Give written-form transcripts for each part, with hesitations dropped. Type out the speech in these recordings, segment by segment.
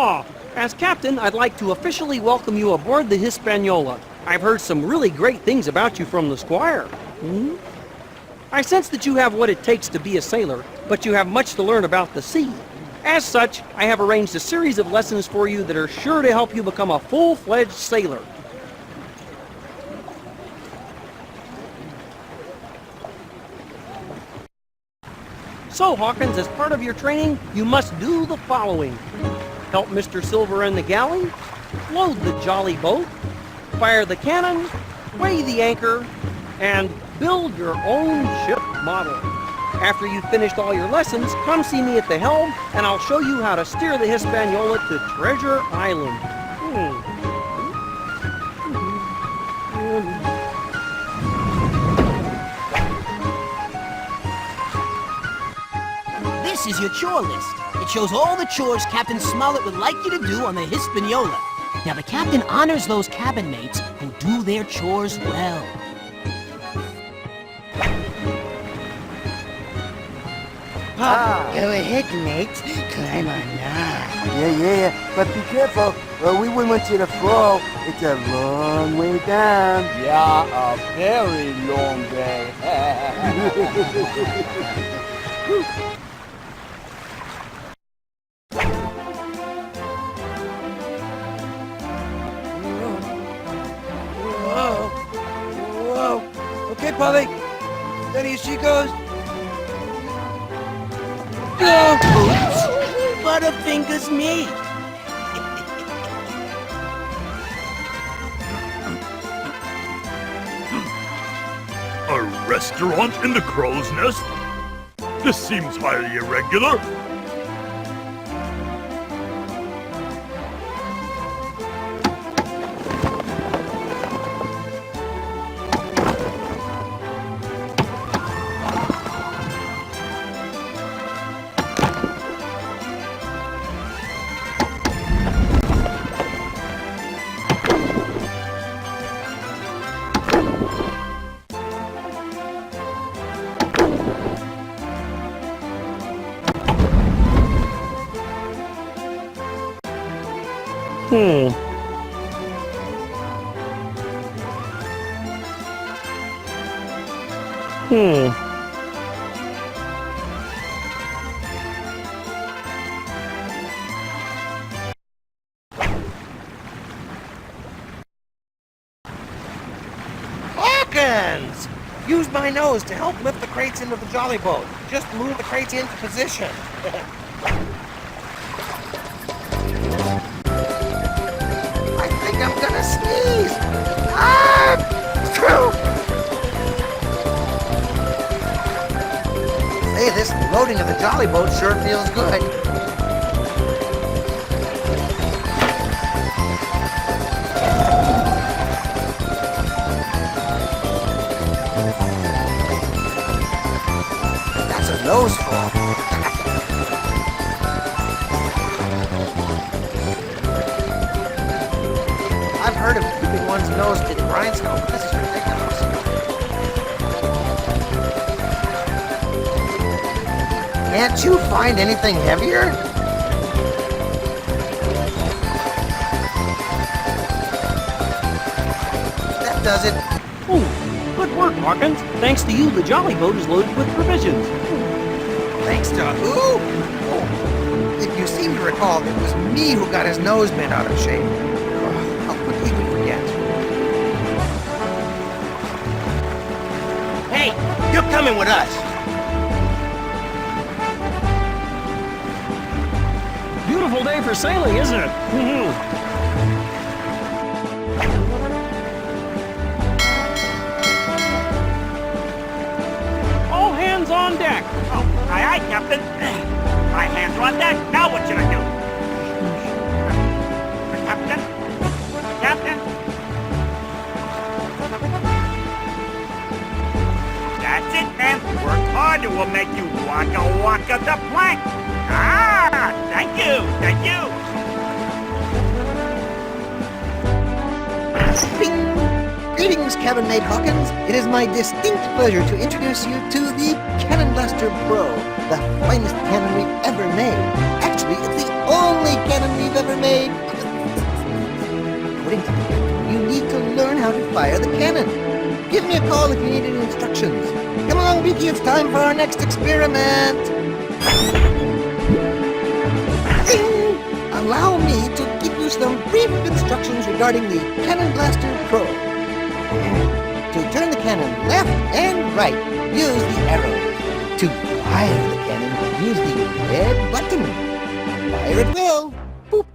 Ah, as captain, I'd like to officially welcome you aboard the Hispaniola. I've heard some really great things about you from the squire. I sense that you have what it takes to be a sailor, but you have much to learn about the sea. As such, I have arranged a series of lessons for you that are sure to help you become a full-fledged sailor. So, Hawkins, as part of your training, you must do the following. Help Mr. Silver in the galley, load the jolly boat, fire the cannon, weigh the anchor, and build your own ship model. After you've finished all your lessons, come see me at the helm, and I'll show you how to steer the Hispaniola to Treasure Island. This is your chore list. It shows all the chores Captain Smollett would like you to do on the Hispaniola. Now, the captain honors those cabin mates who do their chores well. Go ahead, mates. Climb on now. Yeah. But be careful. We wouldn't want you to fall. It's a long way down. Yeah, a very long way. Whoa. Okay, Polly. Steady as she goes. Butterfingers me. A restaurant in the crow's nest? This seems highly irregular. Hawkins! Use my nose to help lift the crates into the jolly boat. Just move the crates into position. I think I'm gonna sneeze. Hey, this loading of the jolly boat sure feels good. That's a nose full. I've heard of keeping one's nose to the grindstone, but this is ridiculous. Can't you find anything heavier? That does it. Oh, good work, Hawkins. Thanks to you, the jolly boat is loaded with provisions. Thanks to who? Oh, if you seem to recall, it was me who got his nose bent out of shape. Oh, how quickly we forget. Hey, you're coming with us. Beautiful day for sailing, isn't it? All hands on deck. Oh, aye, Captain. My hands are on deck. Now what should I do? Captain? Captain? That's it, man. Work hard, it will make you waka the plank. Ah, thank you. Greetings, Cabin Mate Hawkins. It is my distinct pleasure to introduce you to the Cannon Blaster Pro, the finest cannon we've ever made. Actually, it's the only cannon we've ever cannon. Give me a call if you need any instructions. Come along, Beaky, it's time for our next experiment. Ding! Allow me to give you some brief instructions regarding the Cannon Blaster Pro. To turn the cannon left and right, use the arrow. To fire the cannon, use the red button. Fire at will. Boop.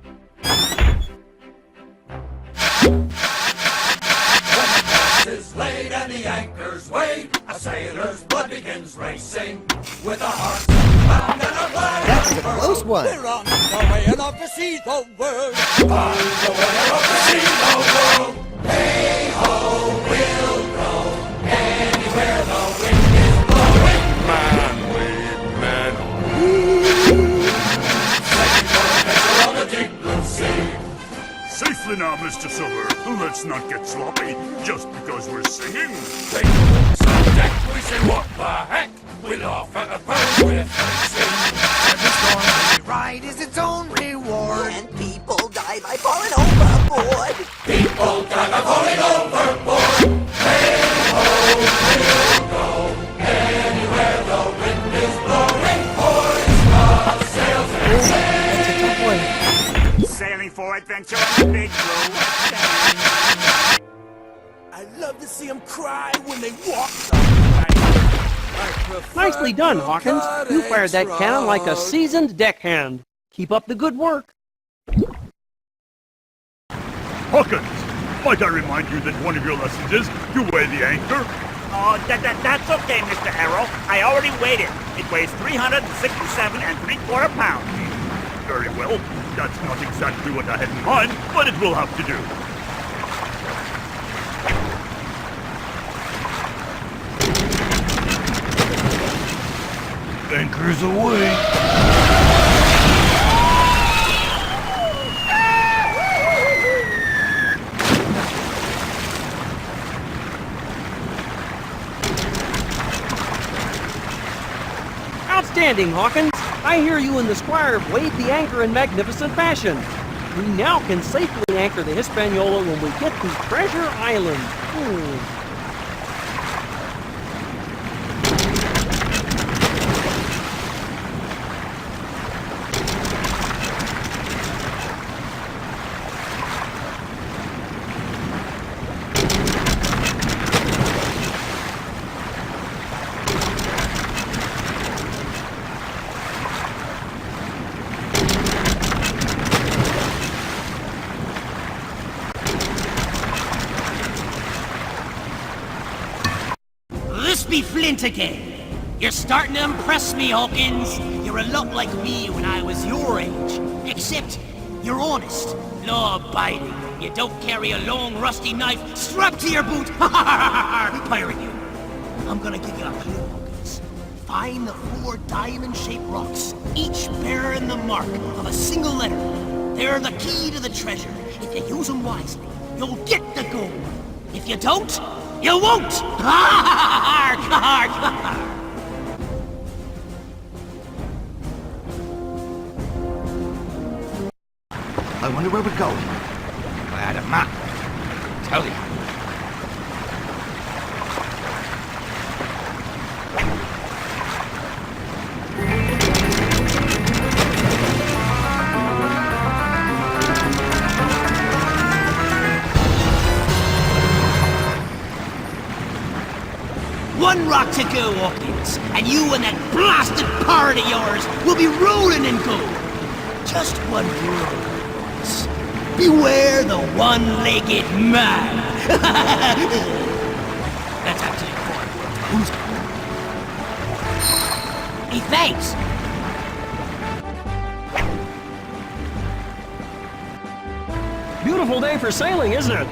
Is laid and the anchors weighed, a sailor's blood begins racing with a heart bound and a flag. That was a close one. We're on the way enough to see the world. On the way enough to see the world. Hey ho, we'll go anywhere the wind is blowing. Man with man. Sailing for adventure on the deep blue sea. Safely now, Mr. Silver. Let's not get sloppy just because we're singing. Take the books on deck, we say what the heck. We'll off at the boat with racing. Every storm we ride is its own reward. And people die by falling overboard. People die by falling overboard. Hey ho, we'll go anywhere the wind is blowing. Hoist the sails and sail. That's a tough one. Sailing for adventure on the big blue ocean. I love to see them cry when they walk. Nicely done, Hawkins. You fired that cannon like a seasoned deckhand. Keep up the good work. Hawkins, might I remind you that one of your lessons is to weigh the anchor? Oh, that's okay, Mr. Arrow. I already weighed it. It weighs 367 3/4 pounds. Very well. That's not exactly what I had in mind, but it will have to do. Anchors away. Outstanding, Hawkins. I hear you and the squire have weighed the anchor in magnificent fashion. We now can safely anchor the Hispaniola when we get to Treasure Island. This be Flint again. You're starting to impress me, Hawkins. You're a lot like me when I was your age. Except you're honest, law-abiding. You don't carry a long, rusty knife strapped to your boot. Pirate you. I'm gonna give you a clue, Hawkins. Find the 4 diamond-shaped rocks, each bearing the mark of a single letter. They're the key to the treasure. If you use them wisely, you'll get the gold. If you don't, you won't! I wonder where we're going. I had a map. Tell you. One rock to go, Hawkins, and you and that blasted pirate of yours will be rolling in gold. Just one rule, boys. Beware the one-legged man. That's actually quite who's Hey, thanks. Beautiful day for sailing, isn't it?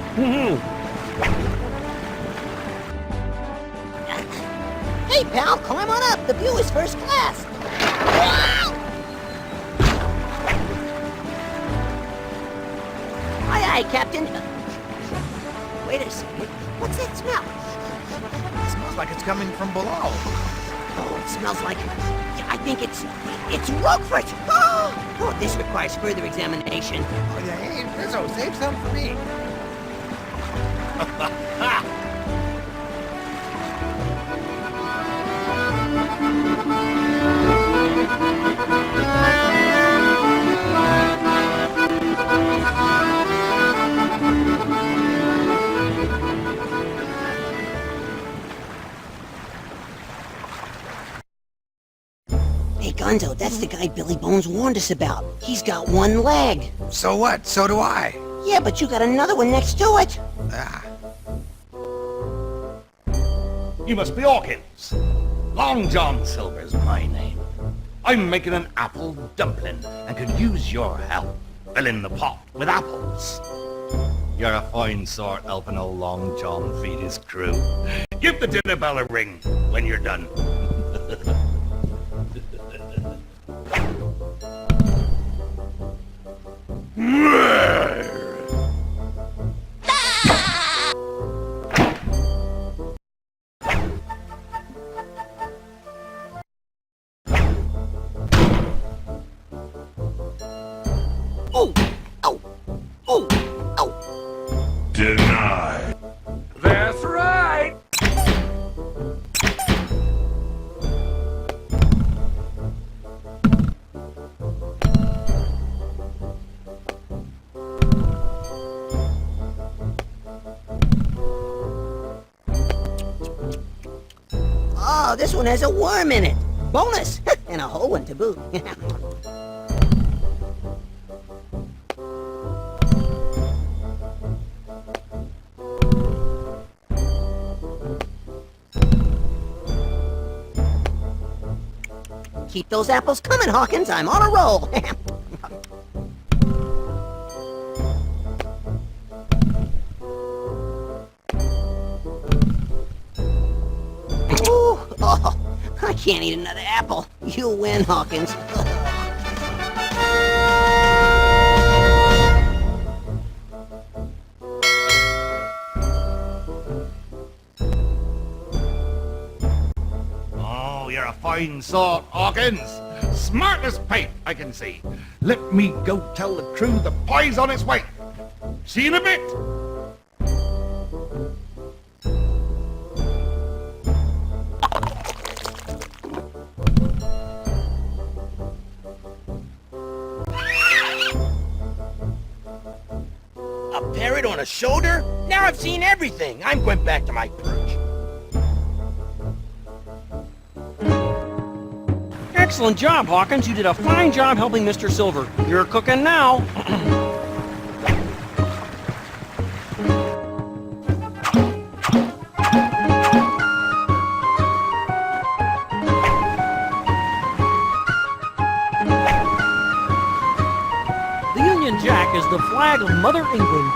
Hey, pal, climb on up. The view is first class. Aye, aye, Captain. Wait a second. What's that smell? It smells like it's coming from below. Oh, it smells like... I think it's Roquefort. Oh, this requires further examination. Oh, yeah, hey, Rizzo, save some for me. Gonzo, that's the guy Billy Bones warned us about. He's got one leg. So what? So do I. Yeah, but you got another one next to it. Ah. You must be Hawkins. Long John Silver's my name. I'm making an apple dumpling and could use your help filling the pot with apples. You're a fine sort helping old Long John feed his crew. Give the dinner bell a ring when you're done. Oh, oh, oh, oh. Denied. That's right. Oh, this one has a worm in it. Bonus! And a whole one to boot. Keep those apples coming, Hawkins. I'm on a roll. Ooh, oh, I can't eat another apple. You win, Hawkins. Oh, you're a fine sort, Hawkins. Smart as paint, I can see. Let me go tell the crew the pie's on its way. See you in a bit. A parrot on a shoulder? Now I've seen everything. I'm going back to my perch. Excellent job, Hawkins. You did a fine job helping Mr. Silver. You're cooking now. The Union Jack is the flag of Mother England.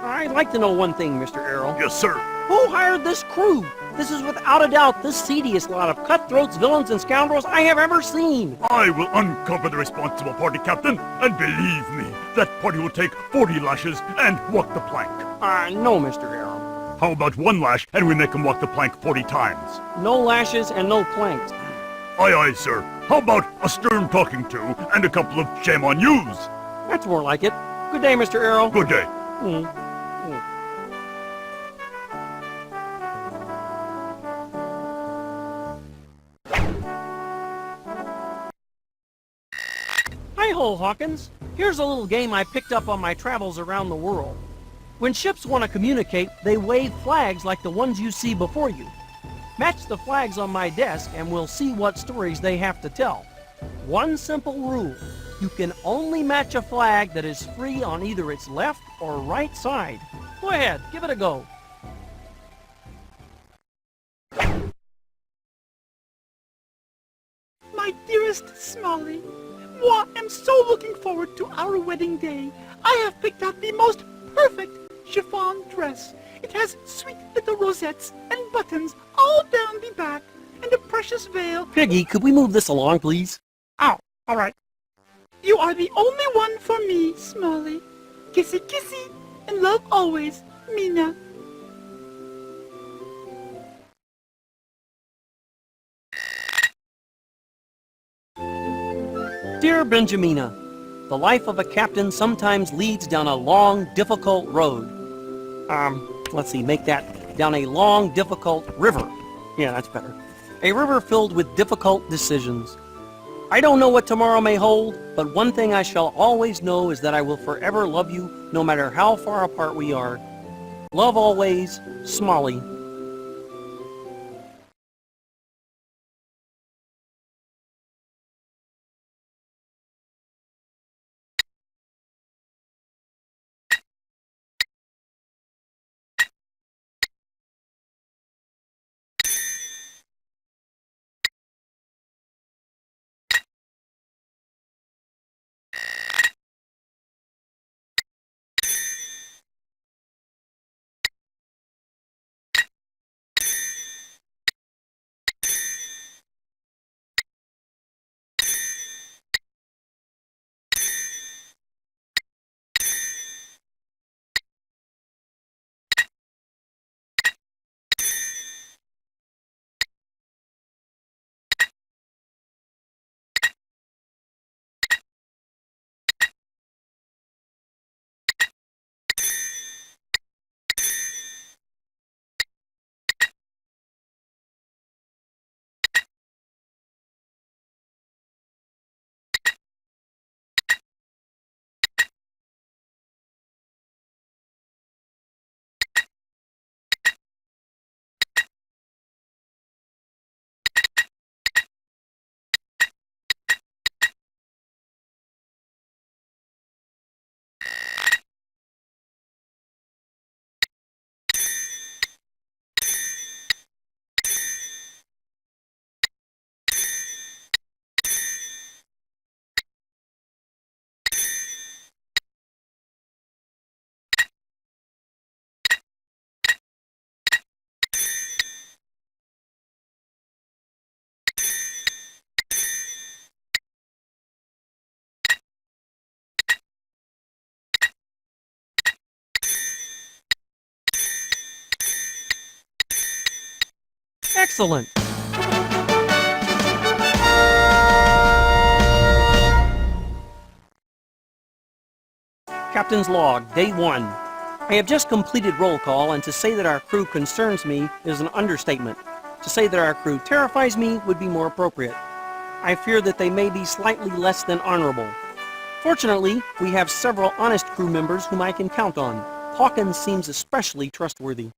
I'd like to know one thing, Mr. Arrow. Yes, sir. Who hired this crew? This is without a doubt the seediest lot of cutthroats, villains, and scoundrels I have ever seen. I will uncover the responsible party, Captain, and believe me, that party will take 40 lashes and walk the plank. No, Mr. Arrow. How about one lash and we make him walk the plank 40 times? No lashes and no planks. Aye, aye, sir. How about a stern talking to and a couple of shame on yous? That's more like it. Good day, Mr. Arrow. Good day. Hi-ho, Hawkins. Here's a little game I picked up on my travels around the world. When ships want to communicate, they wave flags like the ones you see before you. Match the flags on my desk and we'll see what stories they have to tell. One simple rule. You can only match a flag that is free on either its left or right side. Go ahead, give it a go. My dearest Smalley, I am so looking forward to our wedding day. I have picked out the most perfect chiffon dress. It has sweet little rosettes and buttons all down the back, and a precious veil. Piggy, could we move this along, please? Oh, all right. You are the only one for me, Smalley. Kissy kissy, and love always, Mina. Dear Benjamina, the life of a captain sometimes leads down a long, difficult road. Let's see, make that down a long, difficult river. Yeah, that's better. A river filled with difficult decisions. I don't know what tomorrow may hold, but one thing I shall always know is that I will forever love you no matter how far apart we are. Love always, Smolly. Excellent! Captain's Log, Day 1. I have just completed roll call, and to say that our crew concerns me is an understatement. To say that our crew terrifies me would be more appropriate. I fear that they may be slightly less than honorable. Fortunately, we have several honest crew members whom I can count on. Hawkins seems especially trustworthy.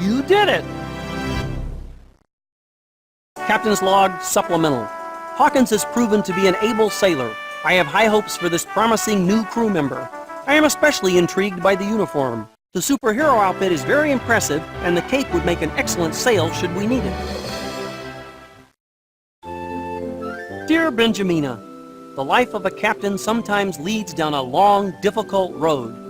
You did it! Captain's Log, Supplemental. Hawkins has proven to be an able sailor. I have high hopes for this promising new crew member. I am especially intrigued by the uniform. The superhero outfit is very impressive, and the cape would make an excellent sail should we need it. Dear Benjamina, the life of a captain sometimes leads down a long, difficult road.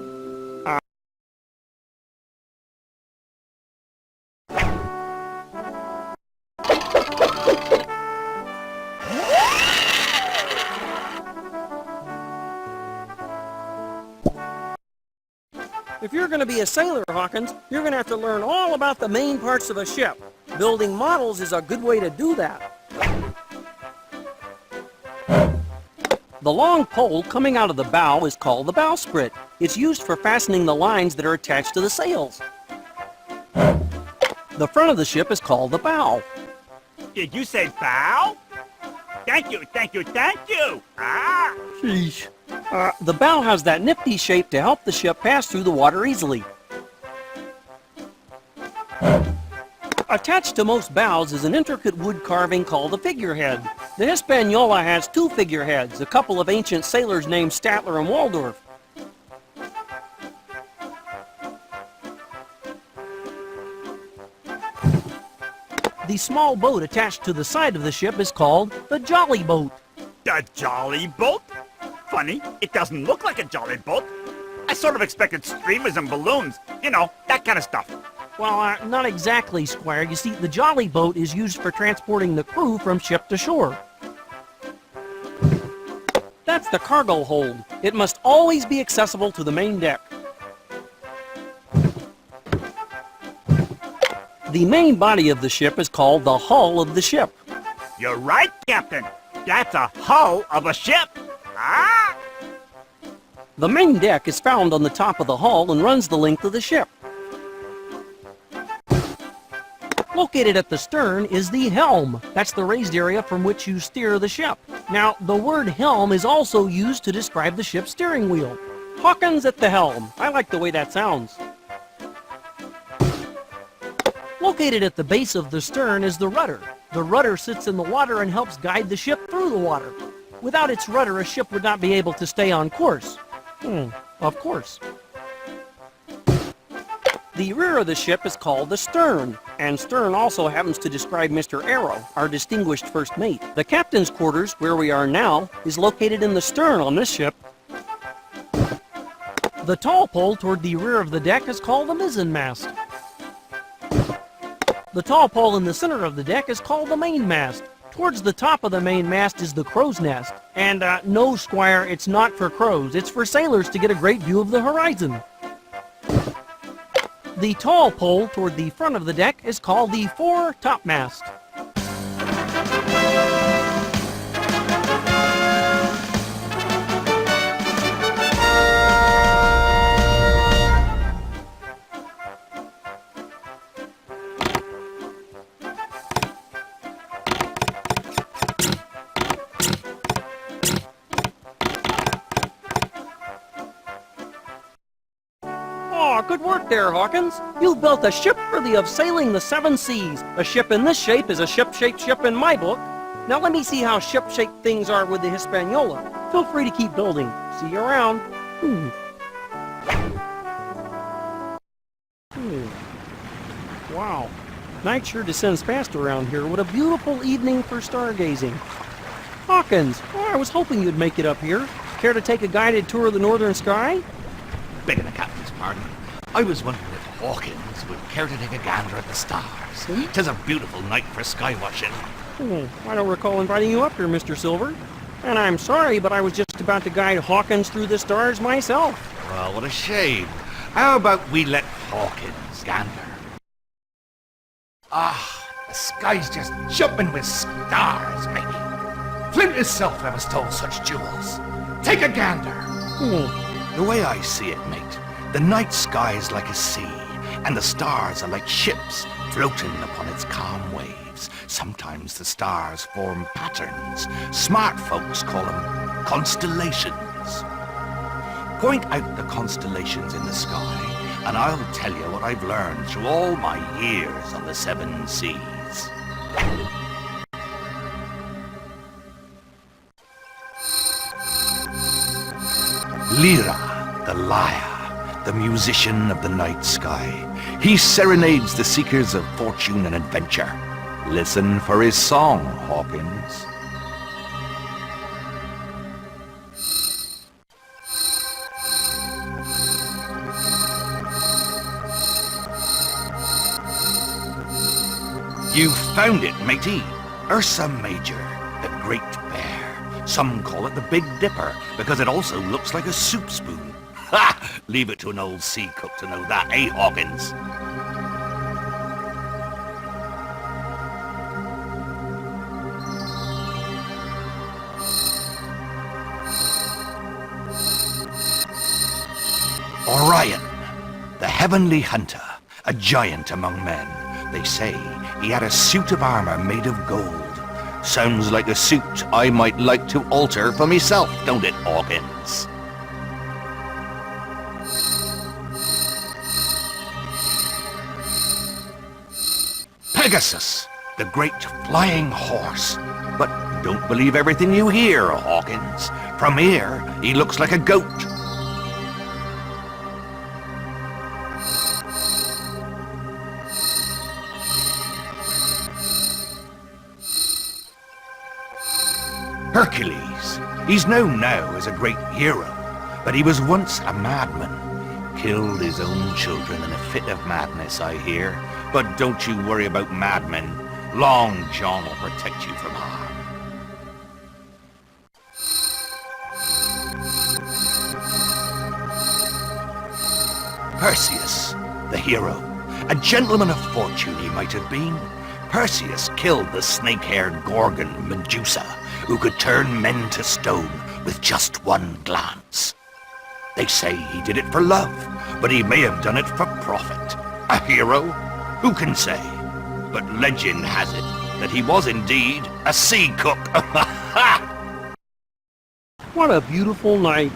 If you're going to be a sailor, Hawkins, you're going to have to learn all about the main parts of a ship. Building models is a good way to do that. The long pole coming out of the bow is called the bowsprit. It's used for fastening the lines that are attached to the sails. The front of the ship is called the bow. Did you say bow? Thank you, thank you, thank you! Ah! Sheesh. The bow has that nifty shape to help the ship pass through the water easily. Attached to most bows is an intricate wood carving called a figurehead. The Hispaniola has 2 figureheads, a couple of ancient sailors named Statler and Waldorf. The small boat attached to the side of the ship is called the jolly boat. The jolly boat? Funny, it doesn't look like a jolly boat. I sort of expected streamers and balloons. You know, that kind of stuff. Well, not exactly, Squire. You see, the jolly boat is used for transporting the crew from ship to shore. That's the cargo hold. It must always be accessible to the main deck. The main body of the ship is called the hull of the ship. You're right, Captain. That's a hull of a ship. Ah! The main deck is found on the top of the hull and runs the length of the ship. Located at the stern is the helm. That's the raised area from which you steer the ship. Now, the word helm is also used to describe the ship's steering wheel. Hawkins at the helm. I like the way that sounds. Located at the base of the stern is the rudder. The rudder sits in the water and helps guide the ship through the water. Without its rudder, a ship would not be able to stay on course. Of course. The rear of the ship is called the stern, and stern also happens to describe Mr. Arrow, our distinguished first mate. The captain's quarters, where we are now, is located in the stern on this ship. The tall pole toward the rear of the deck is called the mizzenmast. The tall pole in the center of the deck is called the mainmast. Towards the top of the mainmast is the crow's nest. And no, Squire, it's not for crows. It's for sailors to get a great view of the horizon. The tall pole toward the front of the deck is called the fore topmast. Good work there, Hawkins. You've built a ship worthy of sailing the 7 seas. A ship in this shape is a ship-shaped ship in my book. Now let me see how ship-shaped things are with the Hispaniola. Feel free to keep building. See you around. Wow. Night sure descends fast around here. What a beautiful evening for stargazing. Hawkins, I was hoping you'd make it up here. Care to take a guided tour of the northern sky? Begging the captain's pardon, I was wondering if Hawkins would care to take a gander at the stars. 'Tis a beautiful night for sky watching. I don't recall inviting you up here, Mr. Silver. And I'm sorry, but I was just about to guide Hawkins through the stars myself. Well, what a shame. How about we let Hawkins gander? The sky's just jumping with stars, mate. Flint himself never stole such jewels. Take a gander. The way I see it, mate, the night sky's like a sea, and the stars are like ships floating upon its calm waves. Sometimes the stars form patterns. Smart folks call them constellations. Point out the constellations in the sky, and I'll tell you what I've learned through all my years on the 7 seas. Lyra, the lyre, the musician of the night sky. He serenades the seekers of fortune and adventure. Listen for his song, Hawkins. You found it, matey. Ursa Major, the Great Bear. Some call it the Big Dipper because it also looks like a soup spoon. Ha! Leave it to an old sea cook to know that, eh, Hawkins? Orion, the heavenly hunter, a giant among men. They say he had a suit of armor made of gold. Sounds like a suit I might like to alter for myself, don't it, Hawkins? Pegasus, the great flying horse. But don't believe everything you hear, Hawkins. From here, he looks like a goat. Hercules. He's known now as a great hero, but he was once a madman. Killed his own children in a fit of madness, I hear. But don't you worry about madmen. Long John will protect you from harm. Perseus, the hero. A gentleman of fortune he might have been. Perseus killed the snake-haired Gorgon Medusa, who could turn men to stone with just one glance. They say he did it for love, but he may have done it for profit. A hero? Who can say? But legend has it that he was indeed a sea cook. What a beautiful night.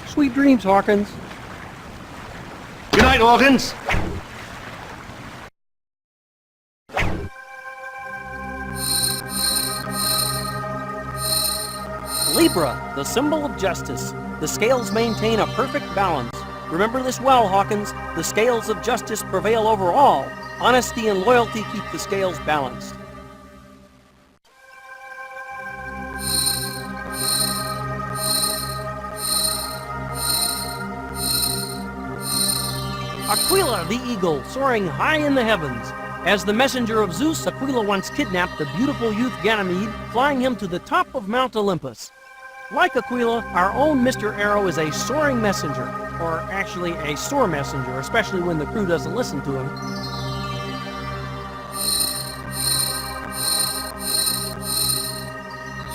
Sweet dreams, Hawkins. Good night, Hawkins. Libra, the symbol of justice. The scales maintain a perfect balance. Remember this well, Hawkins. The scales of justice prevail over all. Honesty and loyalty keep the scales balanced. Aquila, the eagle, soaring high in the heavens. As the messenger of Zeus, Aquila once kidnapped the beautiful youth Ganymede, flying him to the top of Mount Olympus. Like Aquila, our own Mr. Arrow is a soaring messenger, or actually a sore messenger, especially when the crew doesn't listen to him.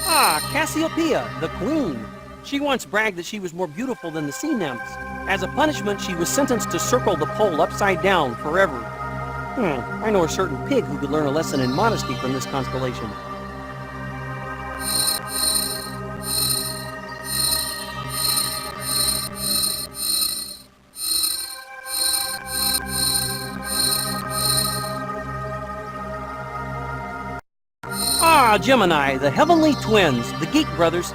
Ah, Cassiopeia, the queen. She once bragged that she was more beautiful than the sea nymphs. As a punishment, she was sentenced to circle the pole upside down forever. I know a certain pig who could learn a lesson in modesty from this constellation. Ah, Gemini, the heavenly twins, the Greek brothers,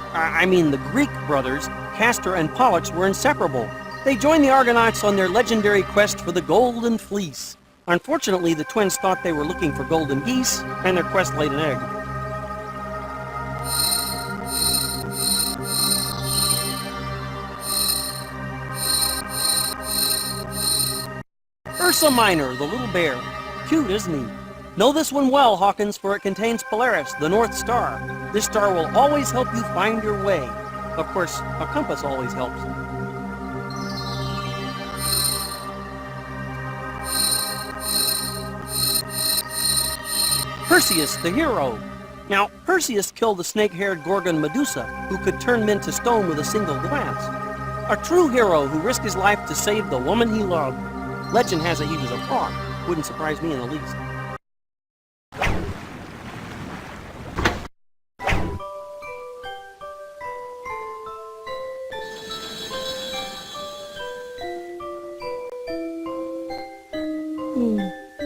Castor and Pollux were inseparable. They joined the Argonauts on their legendary quest for the Golden Fleece. Unfortunately, the twins thought they were looking for golden geese, and their quest laid an egg. Ursa Minor, the little bear. Cute, isn't he? Know this one well, Hawkins, for it contains Polaris, the North Star. This star will always help you find your way. Of course, a compass always helps. Perseus, the hero. Now, Perseus killed the snake-haired Gorgon Medusa, who could turn men to stone with a single glance. A true hero who risked his life to save the woman he loved. Legend has it he was a frog. Wouldn't surprise me in the least.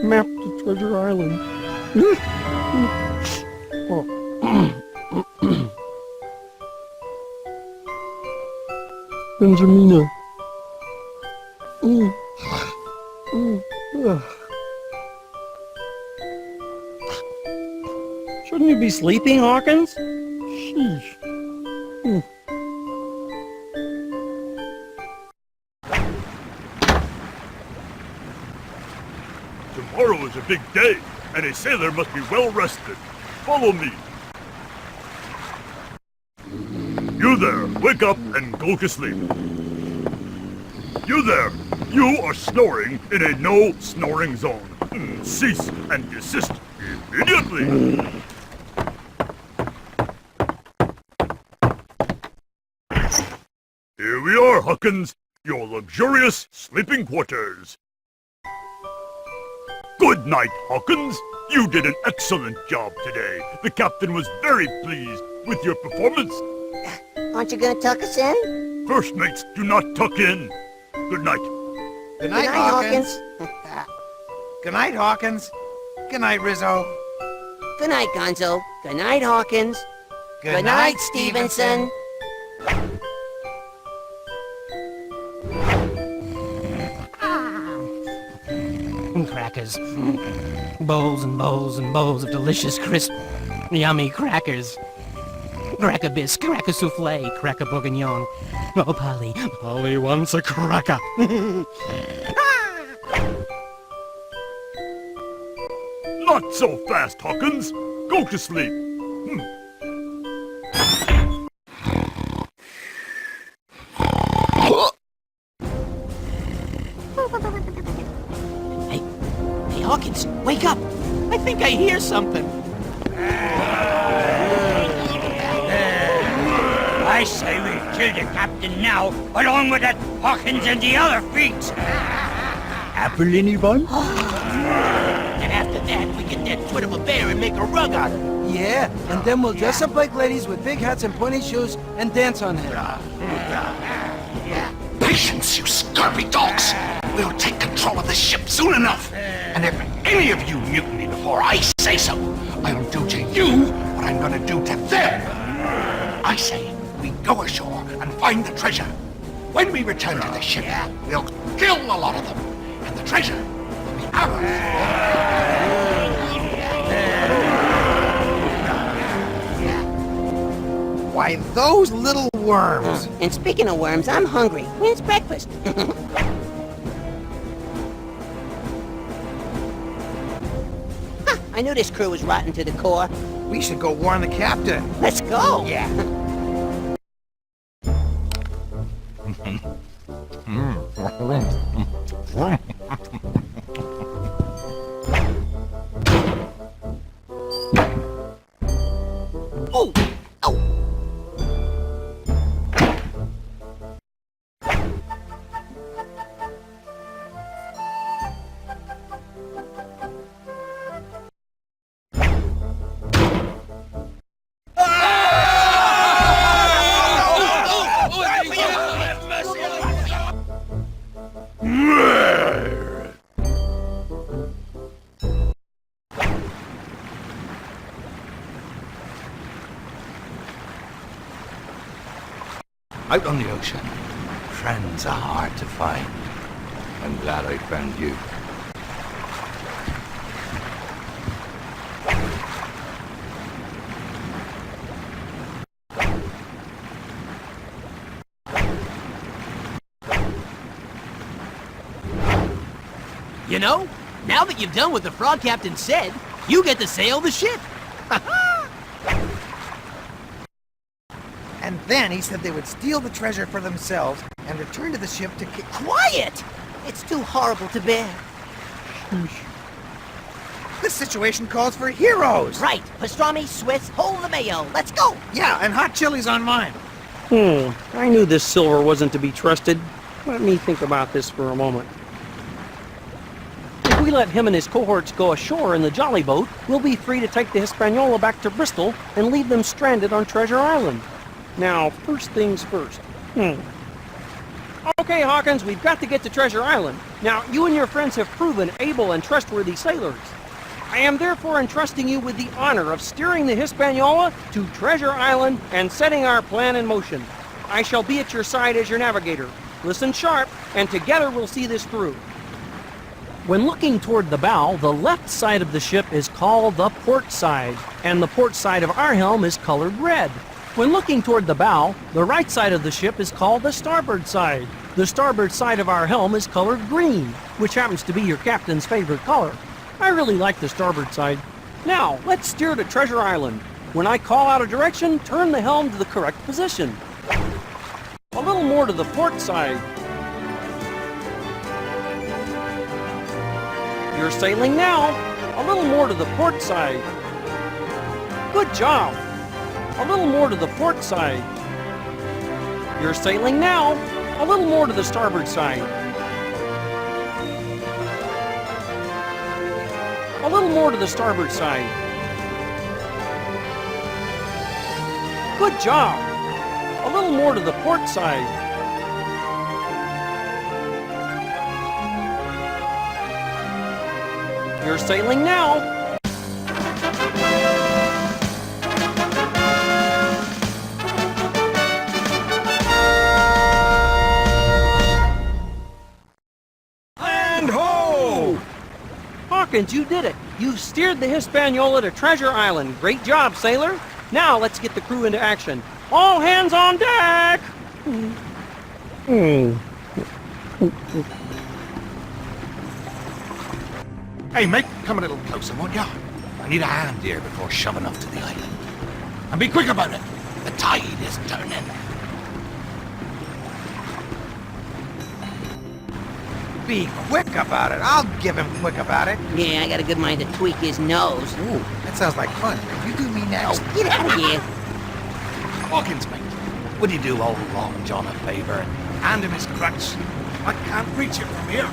Map to Treasure Island. Benjamina. Shouldn't you be sleeping, Hawkins? Sheesh. Tomorrow is a big day, and a sailor must be well rested. Follow me. You there, wake up and go to sleep. You there, you are snoring in a no-snoring zone. Cease and desist immediately. Here we are, Hawkins, your luxurious sleeping quarters. Good night, Hawkins. You did an excellent job today. The captain was very pleased with your performance. Aren't you gonna tuck us in? First mates do not tuck in. Good night. Good night, Hawkins. Good night, Hawkins. Good night, Rizzo. Good night, Gonzo. Good night, Hawkins. Good night, Stevenson. Crackers. Bowls and bowls and bowls of delicious, crisp, yummy crackers. Crack a bisque, crack a souffle, crack a bourguignon. Oh, Polly, Polly wants a cracker. Not so fast, Hawkins. Go to sleep. Hey, Hawkins, wake up! I think I hear something. I say we kill the captain now, along with that Hawkins and the other freaks. Apple, anyone? And after that, we get that twit of a bear and make a rug out of it. Yeah, and then we'll dress up like ladies with big hats and pointy shoes and dance on him. Patience, you scurvy dogs! We'll take control of the ship soon enough. And if any of you mutiny before I say so, I'll do to you what I'm gonna do to them. I say we go ashore and find the treasure. When we return to the ship, we'll kill a lot of them, and the treasure will be ours. Why, those little worms. And speaking of worms, I'm hungry. When's breakfast? I knew this crew was rotten to the core. We should go warn the captain. Let's go! Yeah. Oh! Oh! Out on the ocean, friends are hard to find. I'm glad I found you. You know, now that you've done what the frog captain said, you get to sail the ship. And then he said they would steal the treasure for themselves and return to the ship to Quiet! It's too horrible to bear. This situation calls for heroes! Right. Pastrami, Swiss, hold the mayo. Let's go! Yeah, and hot chilies on mine. I knew this Silver wasn't to be trusted. Let me think about this for a moment. If we let him and his cohorts go ashore in the jolly boat, we'll be free to take the Hispaniola back to Bristol and leave them stranded on Treasure Island. Now, first things first. Okay, Hawkins, we've got to get to Treasure Island. Now, you and your friends have proven able and trustworthy sailors. I am therefore entrusting you with the honor of steering the Hispaniola to Treasure Island and setting our plan in motion. I shall be at your side as your navigator. Listen sharp, and together we'll see this through. When looking toward the bow, the left side of the ship is called the port side, and the port side of our helm is colored red. When looking toward the bow, the right side of the ship is called the starboard side. The starboard side of our helm is colored green, which happens to be your captain's favorite color. I really like the starboard side. Now, let's steer to Treasure Island. When I call out a direction, turn the helm to the correct position. A little more to the port side. You're sailing now. A little more to the port side. Good job. A little more to the port side. You're sailing now. A little more to the starboard side. A little more to the starboard side. Good job. A little more to the port side. You're sailing now. Hawkins, you did it. You steered the Hispaniola to Treasure Island. Great job, sailor. Now let's get the crew into action. All hands on deck! Hey, mate, come a little closer, won't ya? I need a hand here before shoving off to the island. And be quick about it. The tide is turning. Be quick about it. I'll give him quick about it. Yeah, I got a good mind to tweak his nose. Ooh, that sounds like fun. You do me next. Get out of here. Hawkins, mate, would you do old Long John a favor and hand him his crutch? I can't reach it from here.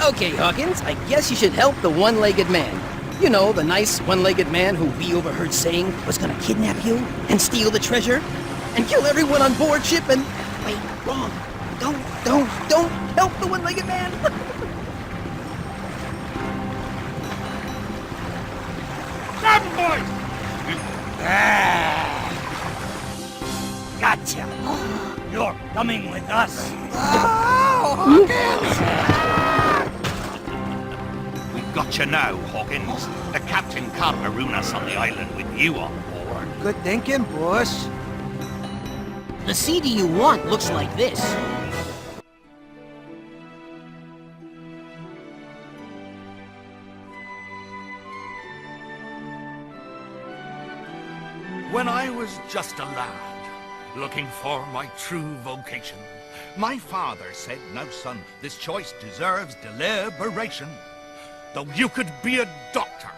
Okay, Hawkins, I guess you should help the one-legged man. You know, the nice one-legged man who we overheard saying was gonna kidnap you and steal the treasure and kill everyone on board ship and... Wait, wrong. Don't help the one-legged man. Grab him, boys! Gotcha. You're coming with us. Oh, Hawkins! We've got you now, Hawkins. The captain can't maroon us on the island with you on board. Good thinking, boss. The CD you want looks like this. When I was just a lad, looking for my true vocation, my father said, "Now, son, this choice deserves deliberation. Though you could be a doctor,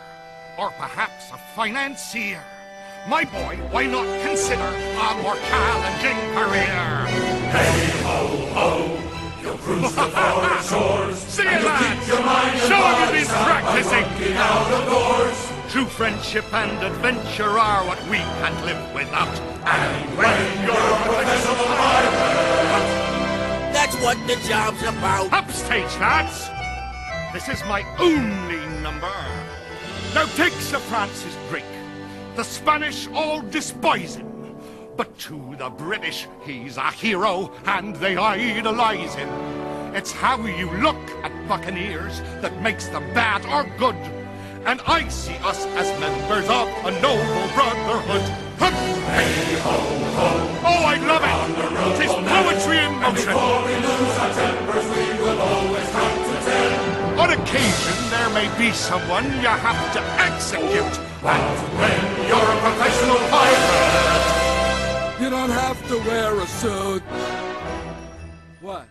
or perhaps a financier, my boy, why not consider a more challenging career?" Hey ho ho, you'll cruise the foreign shores. See you, lads! Show him you've been practicing! Out of doors. True friendship and adventure are what we can't live without. And when you're a professional pirate, That's what the job's about. Upstage, lads! This is my only number. Now take Sir Francis Drake. The Spanish all despise him. But to the British, he's a hero, and they idolize him. It's how you look at buccaneers that makes them bad or good. And I see us as members of a noble brotherhood. hey ho ho, Oh, I love it! 'Tis poetry in motion. before we lose our tempers, we will always count to 10. On occasion, there may be someone you have to execute. And when you're a professional pirate, You don't have to wear a suit. What?